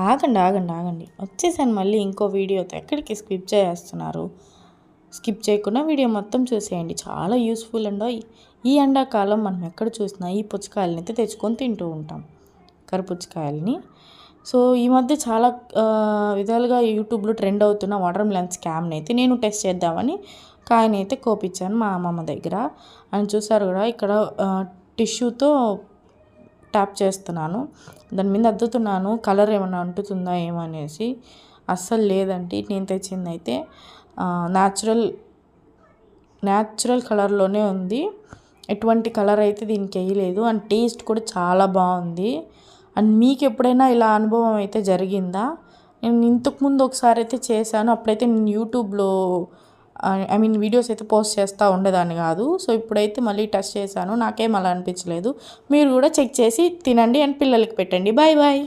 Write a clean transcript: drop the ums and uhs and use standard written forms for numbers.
ఆగండి ఆగండి ఆగండి వచ్చేసాను మళ్ళీ ఇంకో వీడియోతో. ఎక్కడికి స్కిప్ చేస్తున్నారు? స్కిప్ చేయకుండా వీడియో మొత్తం చూసేయండి. చాలా యూస్ఫుల్ అండో. ఈ ఎండాకాలం మనం ఎక్కడ చూసినా ఈ పుచ్చకాయలని అయితే తెచ్చుకొని తింటూ ఉంటాం, కరిపుచ్చకాయలని. సో ఈ మధ్య చాలా విధాలుగా యూట్యూబ్లో ట్రెండ్ అవుతున్న వాటర్ మిలన్ స్కామ్ని అయితే నేను టెస్ట్ చేద్దామని కాయని అయితే కోపించాను మా అమ్మమ్మ దగ్గర. అని చూసారు కూడా ఇక్కడ టిష్యూతో ట్యాప్ చేస్తున్నాను, దాని మీద అద్దుతున్నాను కలర్ ఏమైనా అంటుతుందా ఏమనేసి. అస్సలు లేదండి, నేను తెచ్చింది అయితే న్యాచురల్ కలర్లోనే ఉంది. ఎటువంటి కలర్ అయితే దీనికి వేయలేదు. అండ్ టేస్ట్ కూడా చాలా బాగుంది. అండ్ మీకు ఎప్పుడైనా ఇలా అనుభవం అయితే జరిగిందా? నేను ఇంతకుముందు ఒకసారి అయితే చేశాను, అప్పుడైతే నేను యూట్యూబ్లో వీడియోస్ అయితే పోస్ట్ చేస్తూ ఉండేదాన్ని కాదు. సో ఇప్పుడైతే మళ్ళీ టెస్ట్ చేశాను, నాకేం అలా అనిపించలేదు. మీరు కూడా చెక్ చేసి తినండి అండ్ పిల్లలకి పెట్టండి. Bye bye.